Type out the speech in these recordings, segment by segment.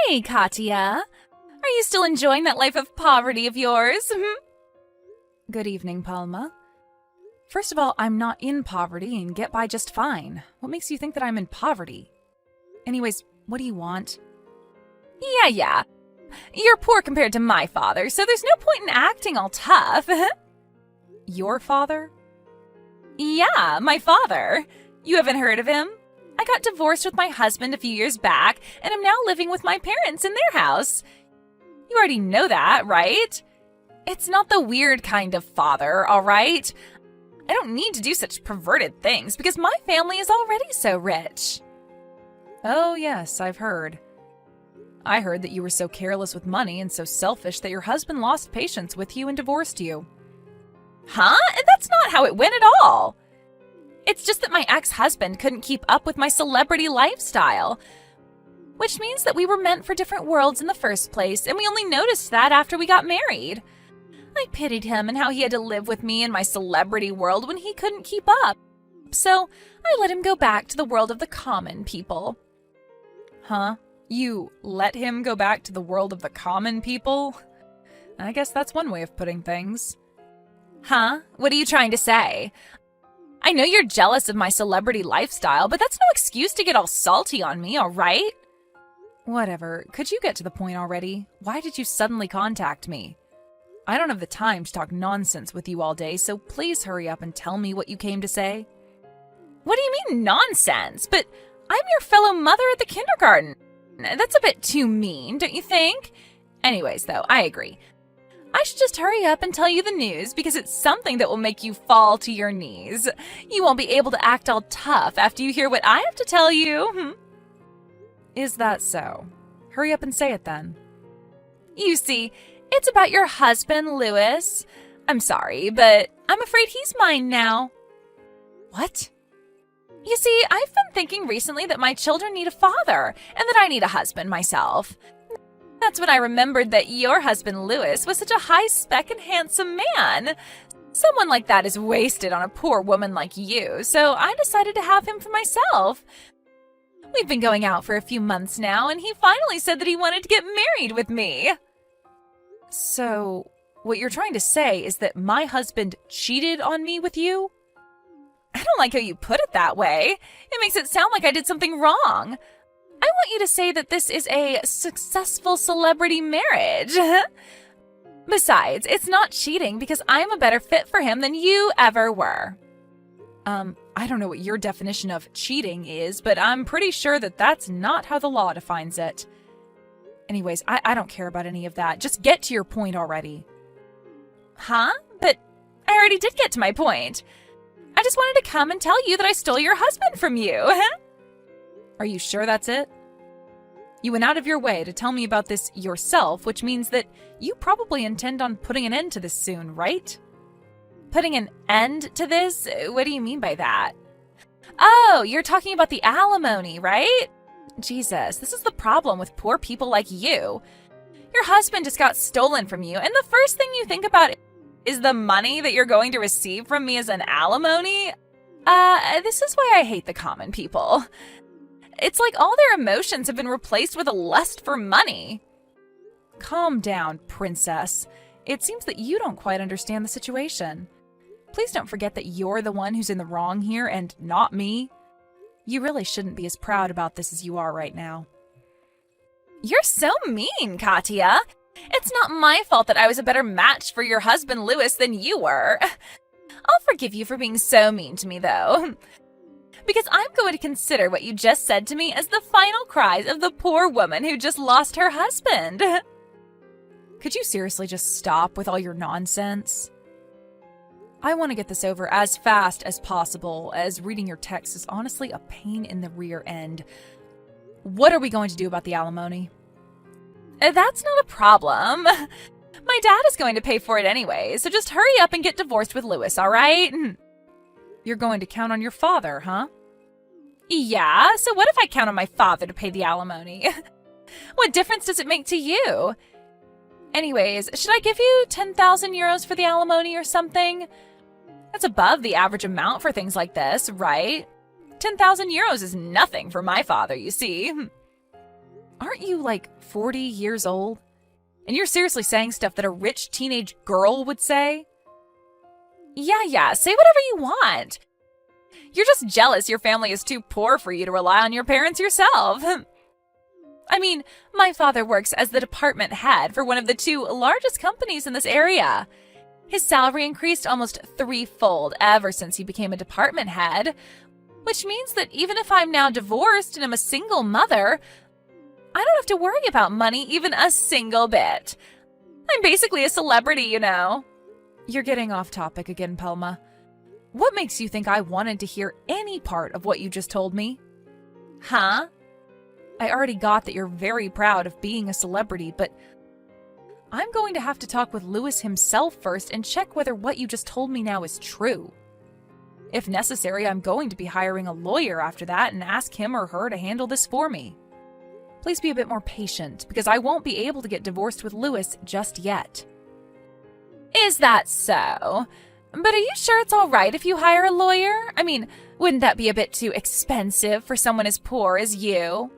Hey, Katya. Are you still enjoying that life of poverty of yours? Good evening, Palma. First of all, I'm not in poverty and get by just fine. What makes you think that I'm in poverty? Anyways, what do you want? Yeah. You're poor compared to my father, so there's no point in acting all tough. Your father? Yeah, my father. You haven't heard of him? I got divorced with my husband a few years back, and I'm now living with my parents in their house. You already know that, right? It's not the weird kind of father, all right? I don't need to do such perverted things because my family is already so rich. Oh, yes, I've heard. I heard that you were so careless with money and so selfish that your husband lost patience with you and divorced you. Huh? That's not how it went at all. It's just that my ex-husband couldn't keep up with my celebrity lifestyle, which means that we were meant for different worlds in the first place, and we only noticed that after we got married. I pitied him and how he had to live with me in my celebrity world when he couldn't keep up. So I let him go back to the world of the common people. Huh? You let him go back to the world of the common people? I guess that's one way of putting things. Huh? What are you trying to say? I know you're jealous of my celebrity lifestyle, but that's no excuse to get all salty on me, all right? Whatever. Could you get to the point already? Why did you suddenly contact me? I don't have the time to talk nonsense with you all day, so please hurry up and tell me what you came to say. What do you mean nonsense? But I'm your fellow mother at the kindergarten. That's a bit too mean, don't you think? Anyways, though, I agree. I should just hurry up and tell you the news because it's something that will make you fall to your knees. You won't be able to act all tough after you hear what I have to tell you. Is that so? Hurry up and say it then. You see, it's about your husband, Louis. I'm sorry, but I'm afraid he's mine now. What? You see, I've been thinking recently that my children need a father and that I need a husband myself. That's when I remembered that your husband, Louis, was such a high-spec and handsome man. Someone like that is wasted on a poor woman like you, so I decided to have him for myself. We've been going out for a few months now, and he finally said that he wanted to get married with me. So, what you're trying to say is that my husband cheated on me with you? I don't like how you put it that way. It makes it sound like I did something wrong. I want you to say that this is a successful celebrity marriage. Besides, it's not cheating because I'm a better fit for him than you ever were. I don't know what your definition of cheating is, but I'm pretty sure that that's not how the law defines it. Anyways, I don't care about any of that. Just get to your point already. Huh? But I already did get to my point. I just wanted to come and tell you that I stole your husband from you. Are you sure that's it? You went out of your way to tell me about this yourself, which means that you probably intend on putting an end to this soon, right? Putting an end to this? What do you mean by that? Oh, you're talking about the alimony, right? Jesus, this is the problem with poor people like you. Your husband just got stolen from you, and the first thing you think about is the money that you're going to receive from me as an alimony? This is why I hate the common people. It's like all their emotions have been replaced with a lust for money. Calm down, princess. It seems that you don't quite understand the situation. Please don't forget that you're the one who's in the wrong here and not me. You really shouldn't be as proud about this as you are right now. You're so mean, Katya. It's not my fault that I was a better match for your husband, Louis, than you were. I'll forgive you for being so mean to me, though. Because I'm going to consider what you just said to me as the final cries of the poor woman who just lost her husband. Could you seriously just stop with all your nonsense? I want to get this over as fast as possible, as reading your text is honestly a pain in the rear end. What are we going to do about the alimony? That's not a problem. My dad is going to pay for it anyway, so just hurry up and get divorced with Louis, all right? You're going to count on your father, huh? Yeah, so what if I count on my father to pay the alimony? What difference does it make to you? Anyways, should I give you 10,000 euros for the alimony or something? That's above the average amount for things like this, right? 10,000 euros is nothing for my father, you see. Aren't you like 40 years old? And you're seriously saying stuff that a rich teenage girl would say? Yeah, say whatever you want. You're just jealous your family is too poor for you to rely on your parents yourself. I mean, my father works as the department head for one of the 2 largest companies in this area. His salary increased almost 3-fold ever since he became a department head, which means that even if I'm now divorced and I'm a single mother, I don't have to worry about money even a single bit. I'm basically a celebrity, you know. You're getting off topic again, Pelma. What makes you think I wanted to hear any part of what you just told me? Huh? I already got that you're very proud of being a celebrity, but I'm going to have to talk with Lewis himself first and check whether what you just told me now is true. If necessary, I'm going to be hiring a lawyer after that and ask him or her to handle this for me. Please be a bit more patient, because I won't be able to get divorced with Lewis just yet. Is that so? But are you sure it's all right if you hire a lawyer? I mean, wouldn't that be a bit too expensive for someone as poor as you?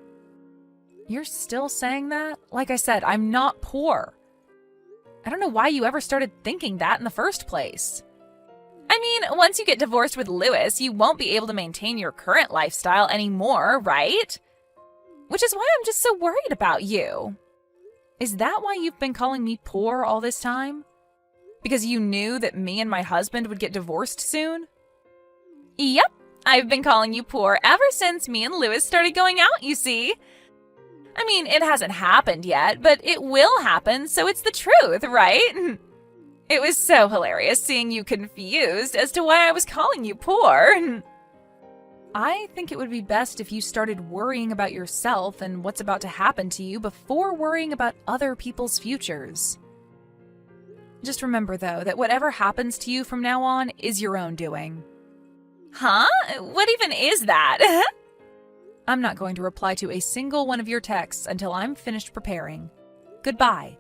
You're still saying that? Like I said, I'm not poor. I don't know why you ever started thinking that in the first place. I mean, once you get divorced with Lewis, you won't be able to maintain your current lifestyle anymore, right? Which is why I'm just so worried about you. Is that why you've been calling me poor all this time? Because you knew that me and my husband would get divorced soon? Yep, I've been calling you poor ever since me and Lewis started going out, you see. I mean, it hasn't happened yet, but it will happen, so it's the truth, right? It was so hilarious seeing you confused as to why I was calling you poor. I think it would be best if you started worrying about yourself and what's about to happen to you before worrying about other people's futures. Just remember, though, that whatever happens to you from now on is your own doing. Huh? What even is that? I'm not going to reply to a single one of your texts until I'm finished preparing. Goodbye.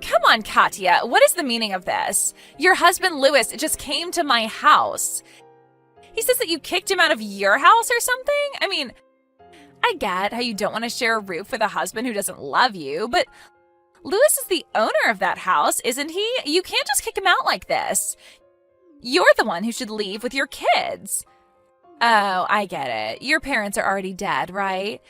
Come on, Katya, what is the meaning of this? Your husband Lewis just came to my house. He says that you kicked him out of your house or something? I mean, I get how you don't want to share a roof with a husband who doesn't love you, but Lewis is the owner of that house, isn't he? You can't just kick him out like this. You're the one who should leave with your kids. Oh, I get it. Your parents are already dead, right?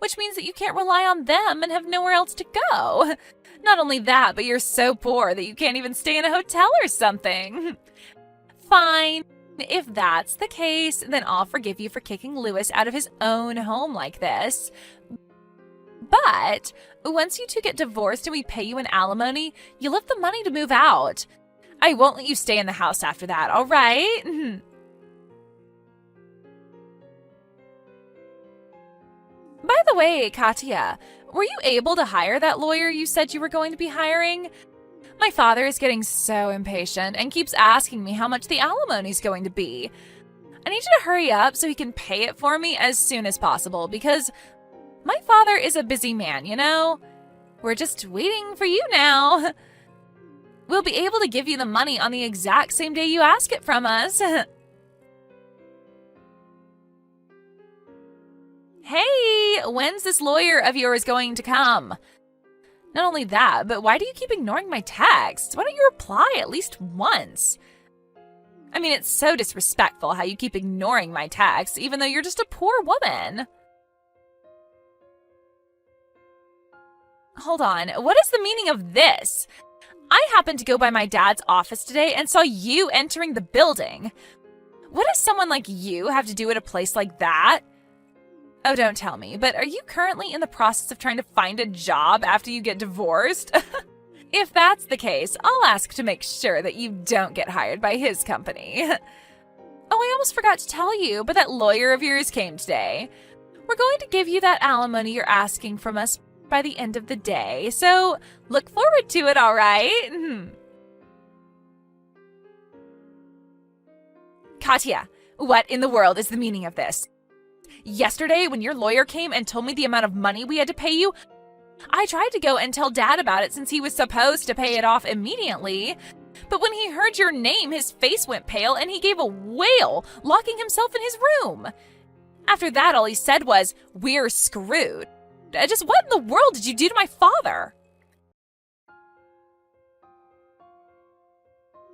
Which means that you can't rely on them and have nowhere else to go. Not only that, but you're so poor that you can't even stay in a hotel or something. Fine. If that's the case, then I'll forgive you for kicking Lewis out of his own home like this. But once you two get divorced and we pay you an alimony, you'll have the money to move out. I won't let you stay in the house after that, all right? By the way, Katya, were you able to hire that lawyer you said you were going to be hiring? My father is getting so impatient and keeps asking me how much the alimony's going to be. I need you to hurry up so he can pay it for me as soon as possible because my father is a busy man, you know? We're just waiting for you now. We'll be able to give you the money on the exact same day you ask it from us. Hey, when's this lawyer of yours going to come? Not only that, but why do you keep ignoring my texts? Why don't you reply at least once? I mean, it's so disrespectful how you keep ignoring my texts, even though you're just a poor woman. Hold on, what is the meaning of this? I happened to go by my dad's office today and saw you entering the building. What does someone like you have to do at a place like that? Oh, don't tell me, but are you currently in the process of trying to find a job after you get divorced? If that's the case, I'll ask to make sure that you don't get hired by his company. Oh, I almost forgot to tell you, but that lawyer of yours came today. We're going to give you that alimony you're asking from us by the end of the day, so look forward to it, all right? Katya, what in the world is the meaning of this? Yesterday, when your lawyer came and told me the amount of money we had to pay you, I tried to go and tell Dad about it since he was supposed to pay it off immediately. But when he heard your name, his face went pale and he gave a wail, locking himself in his room. After that, all he said was, "We're screwed." Just what in the world did you do to my father?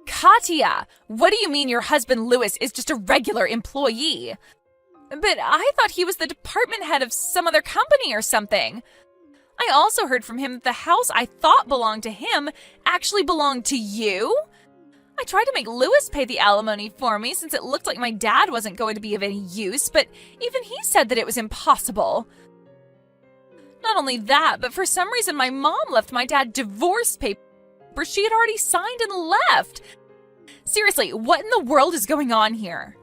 Katya, what do you mean your husband Louis is just a regular employee? But I thought he was the department head of some other company or something. I also heard from him that the house I thought belonged to him actually belonged to you. I tried to make Louis pay the alimony for me since it looked like my dad wasn't going to be of any use, but even he said that it was impossible. Not only that, but for some reason my mom left my dad divorce papers she had already signed and left. Seriously, what in the world is going on here?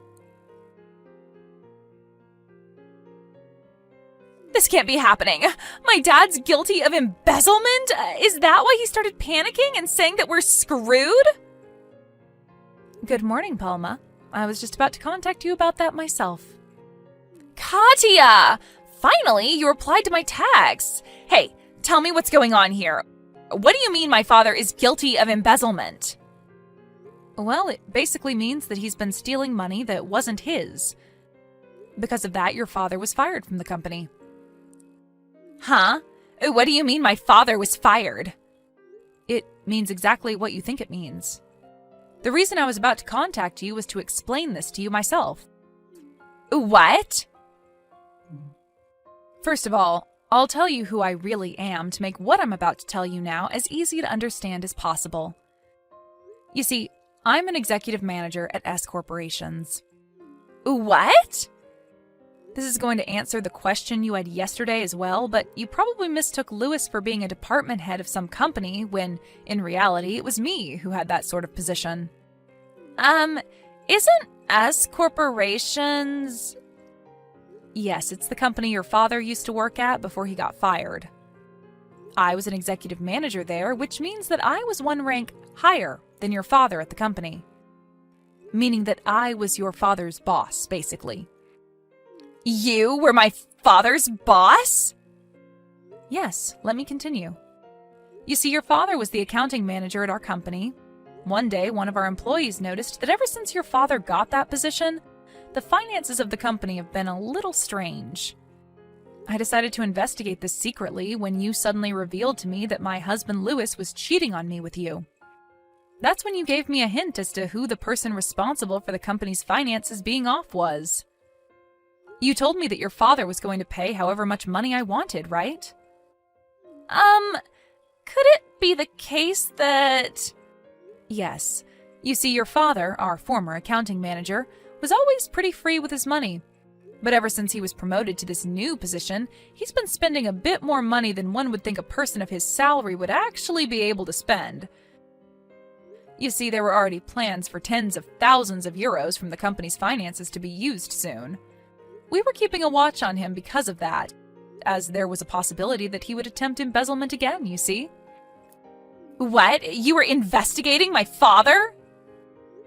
This can't be happening. My dad's guilty of embezzlement? Is that why he started panicking and saying that we're screwed? Good morning, Palma. I was just about to contact you about that myself. Katya! Finally, you replied to my text. Hey, tell me what's going on here. What do you mean my father is guilty of embezzlement? Well, it basically means that he's been stealing money that wasn't his. Because of that, your father was fired from the company. Huh? What do you mean my father was fired? It means exactly what you think it means. The reason I was about to contact you was to explain this to you myself. What? First of all, I'll tell you who I really am to make what I'm about to tell you now as easy to understand as possible. You see, I'm an executive manager at S Corporations. What? This is going to answer the question you had yesterday as well, but you probably mistook Louis for being a department head of some company when, in reality, it was me who had that sort of position. Isn't S Corporations... Yes, it's the company your father used to work at before he got fired. I was an executive manager there, which means that I was one rank higher than your father at the company. Meaning that I was your father's boss, basically. You were my father's boss? Yes, let me continue. You see, your father was the accounting manager at our company. One day, one of our employees noticed that ever since your father got that position, the finances of the company have been a little strange. I decided to investigate this secretly when you suddenly revealed to me that my husband Louis was cheating on me with you. That's when you gave me a hint as to who the person responsible for the company's finances being off was. You told me that your father was going to pay however much money I wanted, right? Could it be the case that... Yes. You see, your father, our former accounting manager, was always pretty free with his money. But ever since he was promoted to this new position, he's been spending a bit more money than one would think a person of his salary would actually be able to spend. You see, there were already plans for tens of thousands of euros from the company's finances to be used soon. We were keeping a watch on him because of that, as there was a possibility that he would attempt embezzlement again, you see. What? You were investigating my father?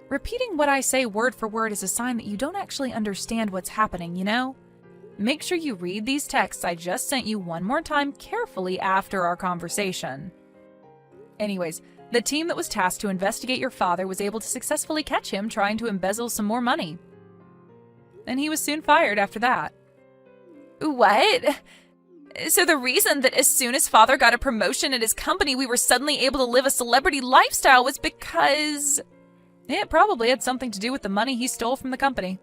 Repeating what I say word for word is a sign that you don't actually understand what's happening, you know? Make sure you read these texts I just sent you one more time carefully after our conversation. Anyways, the team that was tasked to investigate your father was able to successfully catch him trying to embezzle some more money. And he was soon fired after that. What? So the reason that as soon as father got a promotion at his company, we were suddenly able to live a celebrity lifestyle was because... It probably had something to do with the money he stole from the company.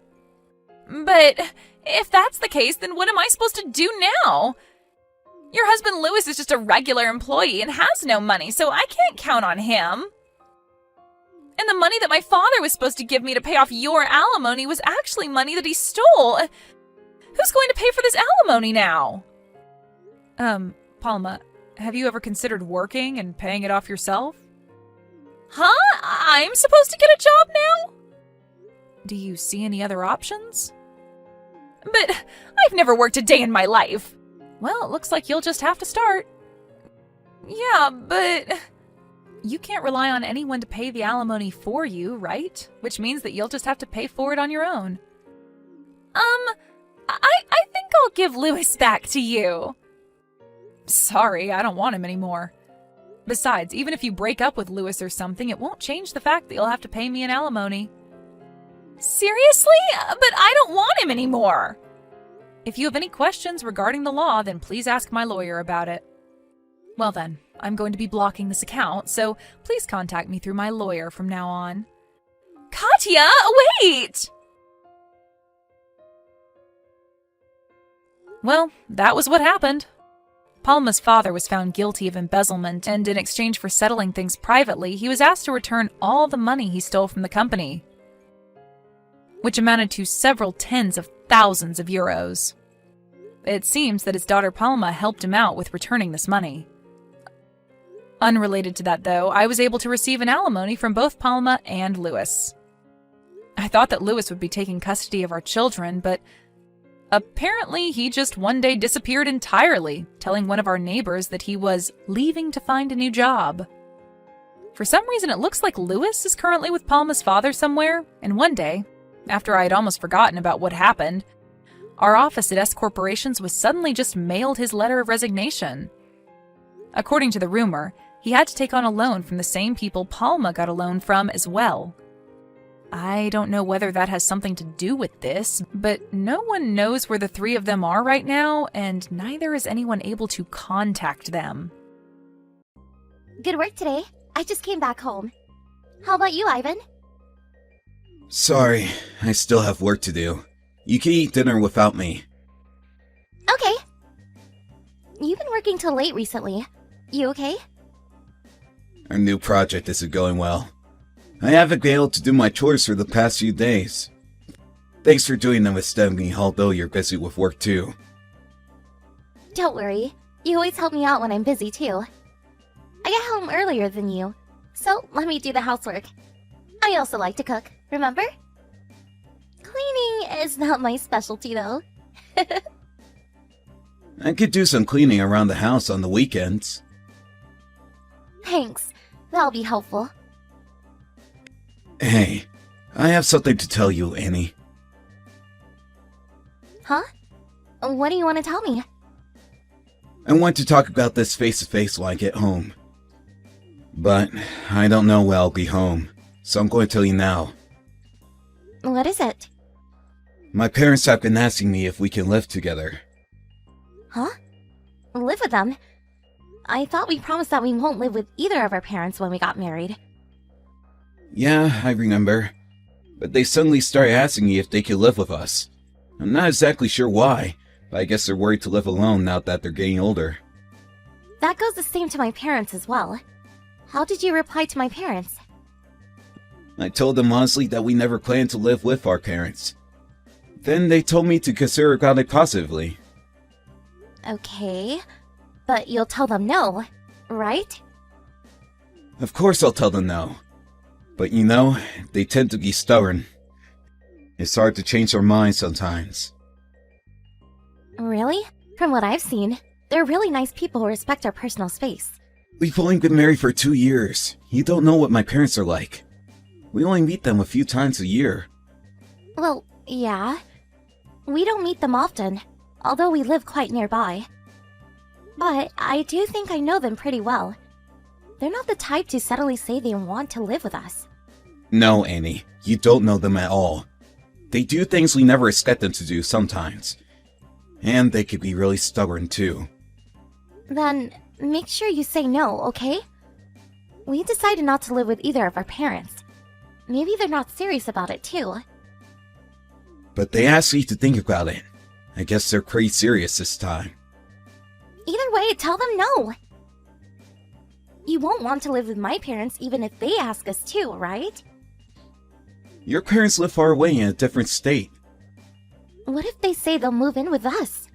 But if that's the case, then what am I supposed to do now? Your husband Louis is just a regular employee and has no money, so I can't count on him. And the money that my father was supposed to give me to pay off your alimony was actually money that he stole. Who's going to pay for this alimony now? Palma, have you ever considered working and paying it off yourself? Huh? I'm supposed to get a job now? Do you see any other options? But I've never worked a day in my life. Well, it looks like you'll just have to start. Yeah, but... You can't rely on anyone to pay the alimony for you, right? Which means that you'll just have to pay for it on your own. I think I'll give Louis back to you. Sorry, I don't want him anymore. Besides, even if you break up with Louis or something, it won't change the fact that you'll have to pay me an alimony. Seriously? But I don't want him anymore. If you have any questions regarding the law, then please ask my lawyer about it. Well then, I'm going to be blocking this account, so please contact me through my lawyer from now on. Katya, wait! Well, that was what happened. Palma's father was found guilty of embezzlement, and in exchange for settling things privately, he was asked to return all the money he stole from the company, which amounted to several tens of thousands of euros. It seems that his daughter Palma helped him out with returning this money. Unrelated to that, though, I was able to receive an alimony from both Palma and Louis. I thought that Louis would be taking custody of our children, but apparently he just one day disappeared entirely, telling one of our neighbors that he was leaving to find a new job. For some reason, it looks like Louis is currently with Palma's father somewhere, and one day, after I had almost forgotten about what happened, our office at S Corporations was suddenly just mailed his letter of resignation. According to the rumor, he had to take on a loan from the same people Palma got a loan from as well. I don't know whether that has something to do with this, but no one knows where the three of them are right now, and neither is anyone able to contact them. Good work today. I just came back home. How about you, Ivan? Sorry, I still have work to do. You can eat dinner without me. Okay. You've been working till late recently. You okay? Our new project isn't going well. I haven't been able to do my chores for the past few days. Thanks for doing them instead of me, although you're busy with work too. Don't worry. You always help me out when I'm busy too. I get home earlier than you, so let me do the housework. I also like to cook, remember? Cleaning is not my specialty though. I could do some cleaning around the house on the weekends. Thanks. That'll be helpful. Hey, I have something to tell you, Annie. Huh? What do you want to tell me? I want to talk about this face-to-face when I get home. But I don't know when I'll be home, so I'm going to tell you now. What is it? My parents have been asking me if we can live together. Huh? Live with them? I thought we promised that we won't live with either of our parents when we got married. Yeah, I remember. But they suddenly started asking me if they could live with us. I'm not exactly sure why, but I guess they're worried to live alone now that they're getting older. That goes the same to my parents as well. How did you reply to my parents? I told them honestly that we never planned to live with our parents. Then they told me to consider about it positively. Okay, but you'll tell them no, right? Of course I'll tell them no. But you know, they tend to be stubborn. It's hard to change their minds sometimes. Really? From what I've seen, they're really nice people who respect our personal space. We've only been married for 2 years. You don't know what my parents are like. We only meet them a few times a year. Well, yeah. We don't meet them often, although we live quite nearby. But I do think I know them pretty well. They're not the type to suddenly say they want to live with us. No, Annie, you don't know them at all. They do things we never expect them to do sometimes. And they could be really stubborn too. Then, make sure you say no, okay? We decided not to live with either of our parents. Maybe they're not serious about it too. But they asked me to think about it. I guess they're pretty serious this time. Either way, tell them no! You won't want to live with my parents even if they ask us to, right? Your parents live far away in a different state. What if they say they'll move in with us?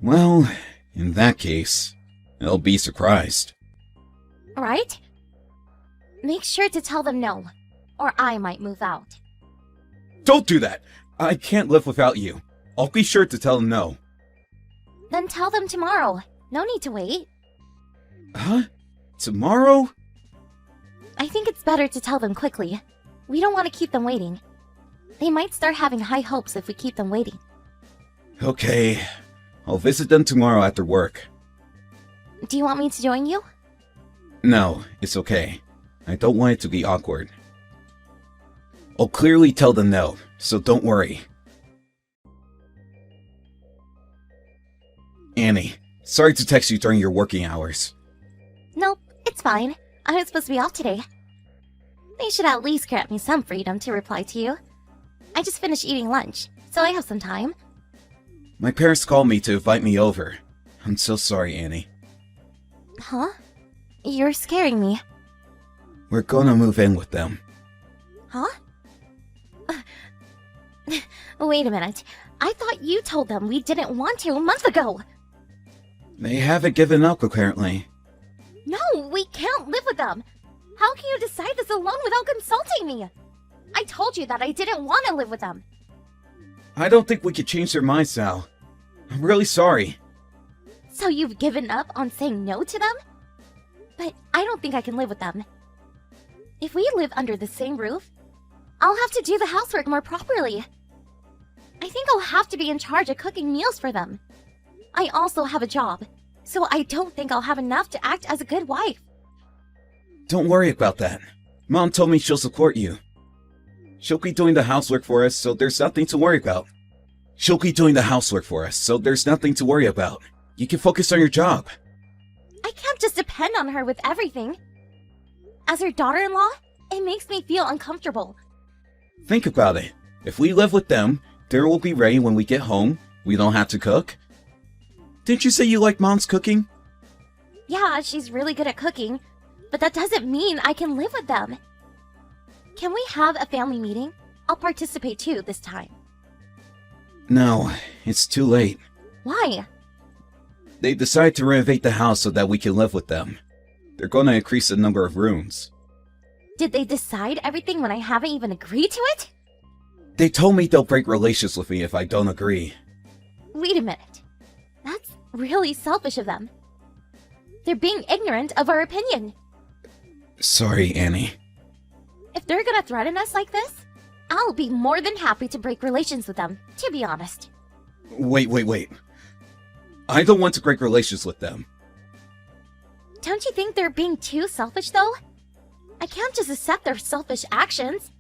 Well, in that case, I'll be surprised. Right? Make sure to tell them no, or I might move out. Don't do that! I can't live without you. I'll be sure to tell them no. Then tell them tomorrow. No need to wait. Huh? Tomorrow? I think it's better to tell them quickly. We don't want to keep them waiting. They might start having high hopes if we keep them waiting. Okay. I'll visit them tomorrow after work. Do you want me to join you? No, it's okay. I don't want it to be awkward. I'll clearly tell them no, so don't worry. Annie, sorry to text you during your working hours. Nope, it's fine. I was supposed to be off today. They should at least grant me some freedom to reply to you. I just finished eating lunch, so I have some time. My parents called me to invite me over. I'm so sorry, Annie. Huh? You're scaring me. We're gonna move in with them. Huh? Wait a minute. I thought you told them we didn't want to a month ago. They haven't given up, apparently. No, we can't live with them. How can you decide this alone without consulting me? I told you that I didn't want to live with them. I don't think we could change their minds now. I'm really sorry. So you've given up on saying no to them? But I don't think I can live with them. If we live under the same roof, I'll have to do the housework more properly. I think I'll have to be in charge of cooking meals for them. I also have a job, so I don't think I'll have enough to act as a good wife. Don't worry about that. Mom told me she'll support you. She'll be doing the housework for us, so there's nothing to worry about. You can focus on your job. I can't just depend on her with everything. As her daughter-in-law, it makes me feel uncomfortable. Think about it. If we live with them, dinner will be ready when we get home. We don't have to cook. Didn't you say you like Mom's cooking? Yeah, she's really good at cooking, but that doesn't mean I can live with them. Can we have a family meeting? I'll participate too this time. No, it's too late. Why? They decided to renovate the house so that we can live with them. They're going to increase the number of rooms. Did they decide everything when I haven't even agreed to it? They told me they'll break relations with me if I don't agree. Wait a minute. That's really selfish of them. They're being ignorant of our opinion. Sorry, Annie. If they're gonna threaten us like this, I'll be more than happy to break relations with them, to be honest. Wait. I don't want to break relations with them. Don't you think they're being too selfish, though? I can't just accept their selfish actions.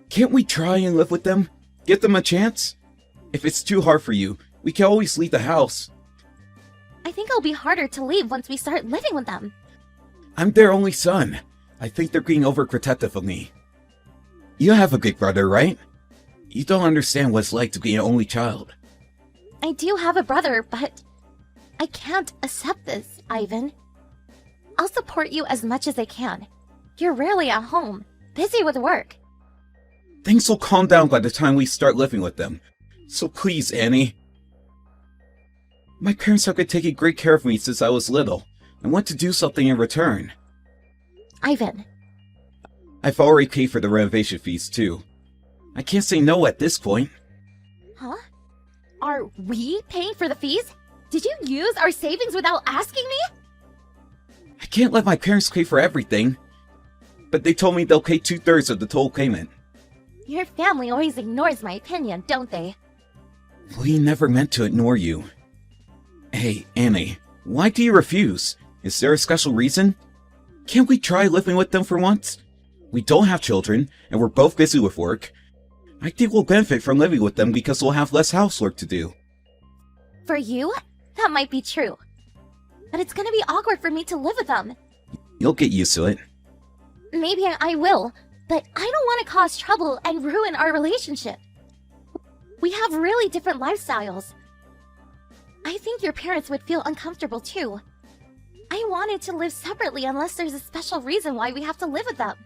Can't we try and live with them? Give them a chance? If it's too hard for you, we can always leave the house. I think it'll be harder to leave once we start living with them. I'm their only son. I think they're being overprotective of me. You have a big brother, right? You don't understand what it's like to be an only child. I do have a brother, but I can't accept this, Ivan. I'll support you as much as I can. You're rarely at home, busy with work. Things will calm down by the time we start living with them. So please, Annie. My parents have been taking great care of me since I was little. I want to do something in return. Ivan. I've already paid for the renovation fees, too. I can't say no at this point. Huh? Are we paying for the fees? Did you use our savings without asking me? I can't let my parents pay for everything. But they told me they'll pay 2/3 of the total payment. Your family always ignores my opinion, don't they? We never meant to ignore you. Hey, Annie, why do you refuse? Is there a special reason? Can't we try living with them for once? We don't have children, and we're both busy with work. I think we'll benefit from living with them because we'll have less housework to do. For you, that might be true. But it's gonna be awkward for me to live with them. You'll get used to it. Maybe I will, but I don't want to cause trouble and ruin our relationship. We have really different lifestyles. I think your parents would feel uncomfortable too. I wanted to live separately unless there's a special reason why we have to live with them.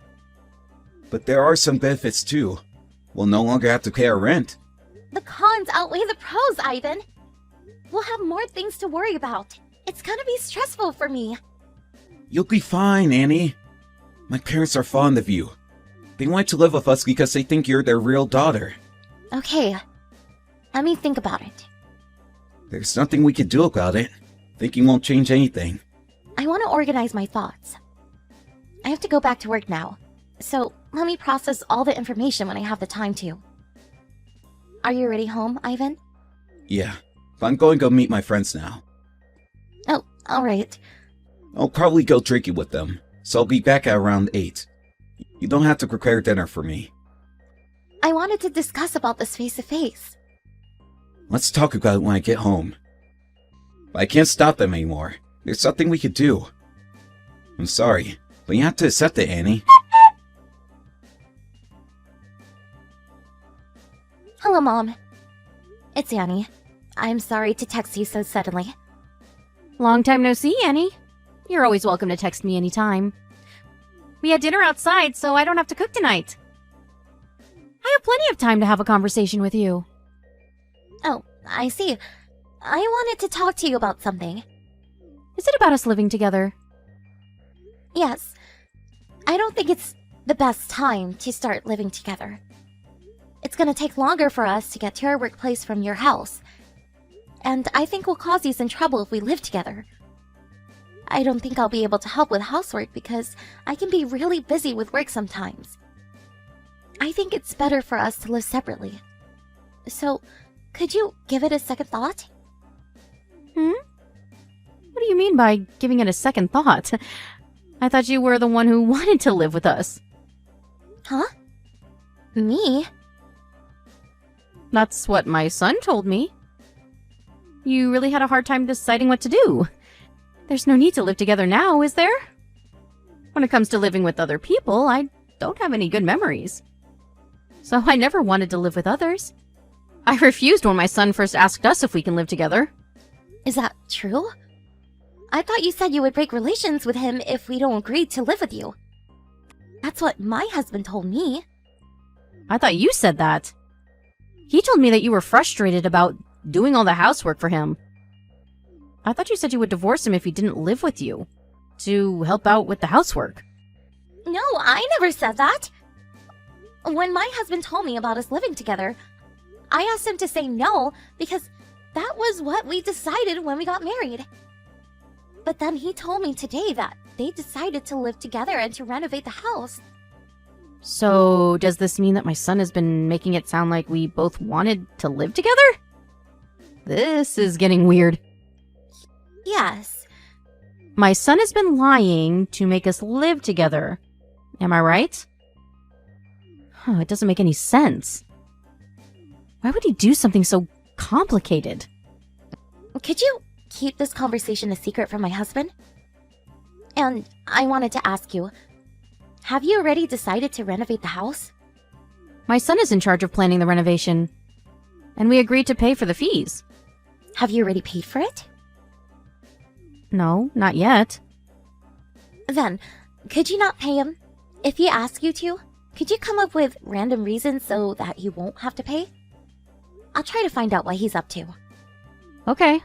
But there are some benefits too. We'll no longer have to pay our rent. The cons outweigh the pros, Ivan. We'll have more things to worry about. It's gonna be stressful for me. You'll be fine, Annie. My parents are fond of you. They want to live with us because they think you're their real daughter. Okay, let me think about it. There's nothing we can do about it. Thinking won't change anything. I want to organize my thoughts. I have to go back to work now, so let me process all the information when I have the time to. Are you already home, Ivan? Yeah, but I'm going to go meet my friends now. Oh, alright. I'll probably go drinking with them, so I'll be back at around 8. You don't have to prepare dinner for me. I wanted to discuss about this face-to-face. Let's talk about it when I get home. but I can't stop them anymore. There's something we could do. I'm sorry, but you have to accept it, Annie. Hello, Mom. It's Annie. I'm sorry to text you so suddenly. Long time no see, Annie. You're always welcome to text me anytime. We had dinner outside, so I don't have to cook tonight. I have plenty of time to have a conversation with you. Oh, I see. I wanted to talk to you about something. Is it about us living together? Yes. I don't think it's the best time to start living together. It's gonna take longer for us to get to our workplace from your house. And I think we'll cause you some trouble if we live together. I don't think I'll be able to help with housework because I can be really busy with work sometimes. I think it's better for us to live separately. So, could you give it a second thought? What do you mean by giving it a second thought? I thought you were the one who wanted to live with us. Huh? Me? That's what my son told me. You really had a hard time deciding what to do. There's no need to live together now, is there? When it comes to living with other people, I don't have any good memories. So I never wanted to live with others. I refused when my son first asked us if we can live together. Is that true? I thought you said you would break relations with him if we don't agree to live with you. That's what my husband told me. I thought you said that. He told me that you were frustrated about doing all the housework for him. I thought you said you would divorce him if he didn't live with you, to help out with the housework. No, I never said that. When my husband told me about us living together, I asked him to say no because that was what we decided when we got married. But then he told me today that they decided to live together and to renovate the house. So, does this mean that my son has been making it sound like we both wanted to live together? This is getting weird. Yes. My son has been lying to make us live together. Am I right? Huh, it doesn't make any sense. Why would he do something so complicated? Could you keep this conversation a secret from my husband? And I wanted to ask you, have you already decided to renovate the house? My son is in charge of planning the renovation, and we agreed to pay for the fees. Have you already paid for it? No, not yet. Then, could you not pay him? If he asks you to, could you come up with random reasons so that you won't have to pay? I'll try to find out what he's up to. Okay.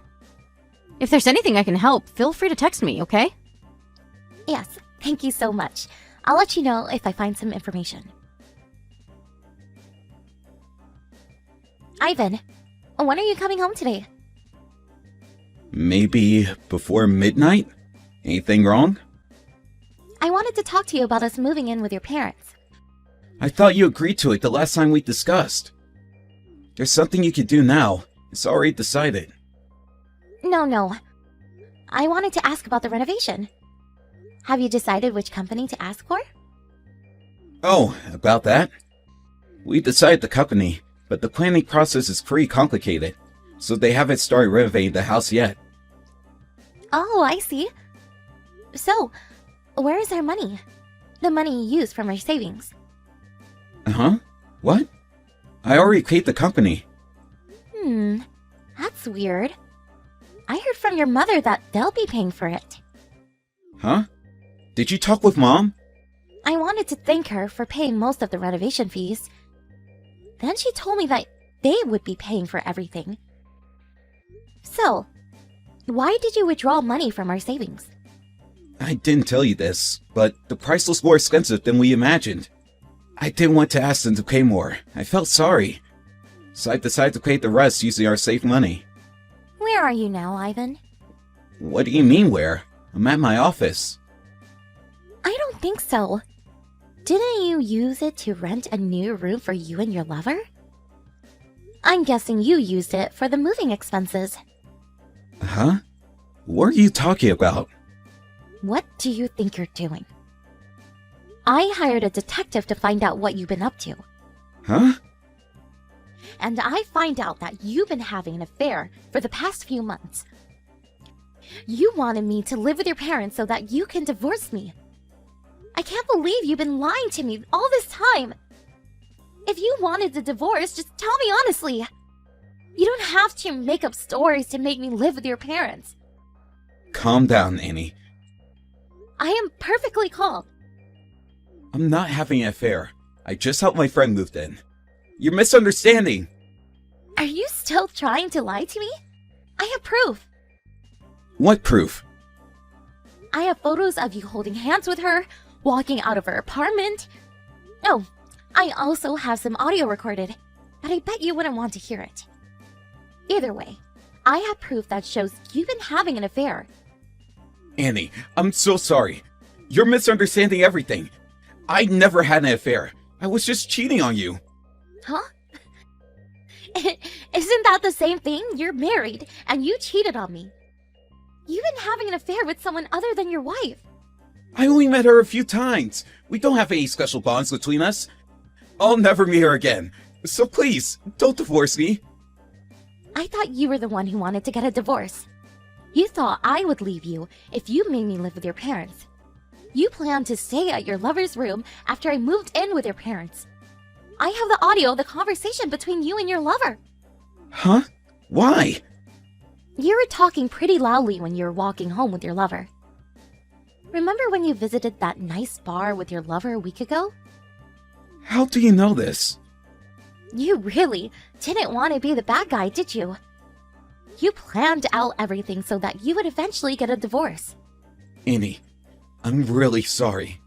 If there's anything I can help, feel free to text me, okay? Yes, thank you so much. I'll let you know if I find some information. Ivan, when are you coming home today? Maybe before midnight? Anything wrong? I wanted to talk to you about us moving in with your parents. I thought you agreed to it the last time we discussed. There's something you could do now. It's already decided. No. I wanted to ask about the renovation. Have you decided which company to ask for? Oh, about that? We decided the company, but the planning process is pretty complicated, so they haven't started renovating the house yet. Oh, I see. So, where is our money? The money you used from our savings. Uh-huh? What? I already paid the company. That's weird. I heard from your mother that they'll be paying for it. Huh? Did you talk with Mom? I wanted to thank her for paying most of the renovation fees. Then she told me that they would be paying for everything. So, why did you withdraw money from our savings? I didn't tell you this, but the price was more expensive than we imagined. I didn't want to ask them to pay more. I felt sorry. So I decided to pay the rest using our saved money. Where are you now, Ivan? What do you mean where? I'm at my office. I don't think so. Didn't you use it to rent a new room for you and your lover? I'm guessing you used it for the moving expenses. Huh? What are you talking about? What do you think you're doing? I hired a detective to find out what you've been up to. Huh? And I find out that you've been having an affair for the past few months. You wanted me to live with your parents so that you can divorce me. I can't believe you've been lying to me all this time. If you wanted a divorce, just tell me honestly. You don't have to make up stories to make me live with your parents. Calm down, Annie. I am perfectly calm. I'm not having an affair. I just helped my friend move in. You're misunderstanding. Are you still trying to lie to me? I have proof. What proof? I have photos of you holding hands with her, walking out of her apartment. Oh, I also have some audio recorded, but I bet you wouldn't want to hear it. Either way, I have proof that shows you've been having an affair. Annie, I'm so sorry. You're misunderstanding everything. I never had an affair. I was just cheating on you. Huh? Isn't that the same thing? You're married, and you cheated on me. You've been having an affair with someone other than your wife. I only met her a few times. We don't have any special bonds between us. I'll never meet her again. So please, don't divorce me. I thought you were the one who wanted to get a divorce. You thought I would leave you if you made me live with your parents. You planned to stay at your lover's room after I moved in with your parents. I have the audio of the conversation between you and your lover. Huh? Why? You were talking pretty loudly when you were walking home with your lover. Remember when you visited that nice bar with your lover a week ago? How do you know this? You really didn't want to be the bad guy, did you? You planned out everything so that you would eventually get a divorce. Annie, I'm really sorry.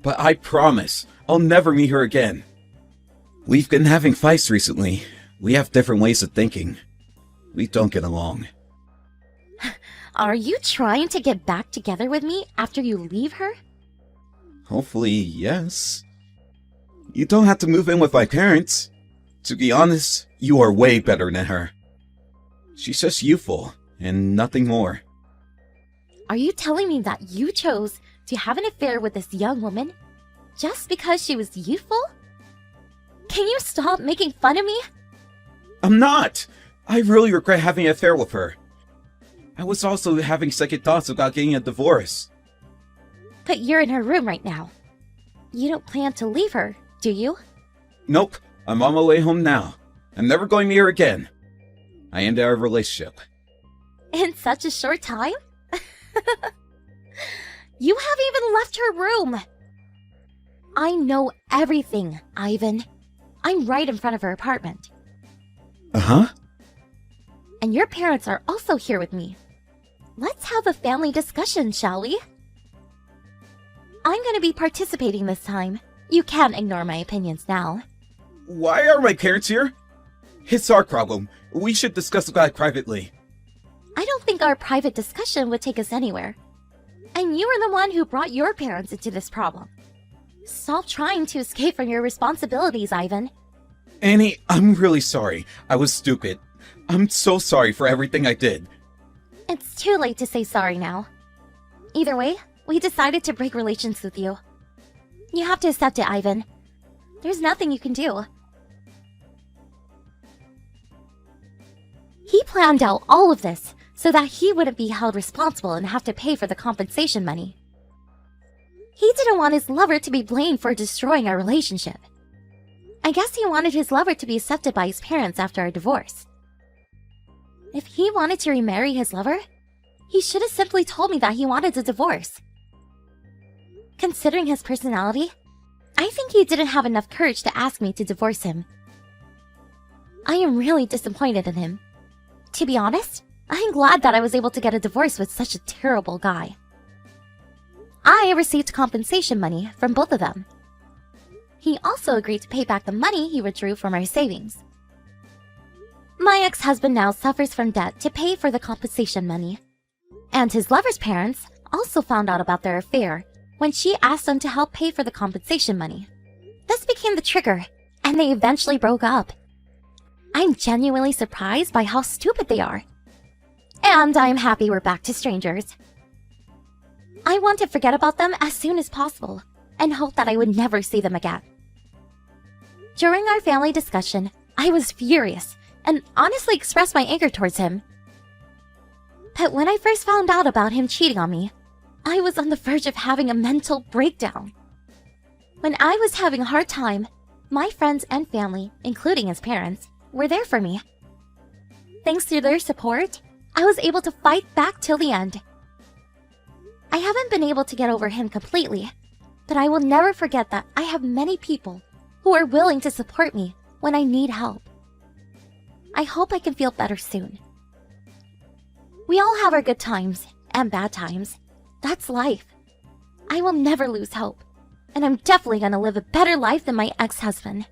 But I promise I'll never meet her again. We've been having fights recently. We have different ways of thinking. We don't get along. Are you trying to get back together with me after you leave her? Hopefully, yes. You don't have to move in with my parents. To be honest, you are way better than her. She's just youthful, and nothing more. Are you telling me that you chose to have an affair with this young woman just because she was youthful? Can you stop making fun of me? I'm not! I really regret having an affair with her. I was also having second thoughts about getting a divorce. But you're in her room right now. You don't plan to leave her, do you? Nope, I'm on my way home now. I'm never going near her again. I ended our relationship. In such a short time? You haven't even left her room. I know everything, Ivan. I'm right in front of her apartment. Uh-huh? And your parents are also here with me. Let's have a family discussion, shall we? I'm gonna be participating this time. You can't ignore my opinions now. Why are my parents here? It's our problem. We should discuss about it privately. I don't think our private discussion would take us anywhere. And you were the one who brought your parents into this problem. Stop trying to escape from your responsibilities, Ivan. Annie, I'm really sorry. I was stupid. I'm so sorry for everything I did. It's too late to say sorry now. Either way, we decided to break relations with you. You have to accept it, Ivan. There's nothing you can do. He planned out all of this so that he wouldn't be held responsible and have to pay for the compensation money. He didn't want his lover to be blamed for destroying our relationship. I guess he wanted his lover to be accepted by his parents after our divorce. If he wanted to remarry his lover, he should have simply told me that he wanted a divorce. Considering his personality, I think he didn't have enough courage to ask me to divorce him. I am really disappointed in him. To be honest, I'm glad that I was able to get a divorce with such a terrible guy. I received compensation money from both of them. He also agreed to pay back the money he withdrew from our savings. My ex-husband now suffers from debt to pay for the compensation money. And his lover's parents also found out about their affair when she asked them to help pay for the compensation money. This became the trigger, and they eventually broke up. I'm genuinely surprised by how stupid they are. And I'm happy we're back to strangers. I want to forget about them as soon as possible, and hope that I would never see them again. During our family discussion, I was furious, and honestly expressed my anger towards him. But when I first found out about him cheating on me, I was on the verge of having a mental breakdown. When I was having a hard time, my friends and family, including his parents, were there for me. Thanks to their support, I was able to fight back till the end. I haven't been able to get over him completely, but I will never forget that I have many people who are willing to support me when I need help. I hope I can feel better soon. We all have our good times and bad times. That's life. I will never lose hope, and I'm definitely gonna live a better life than my ex-husband.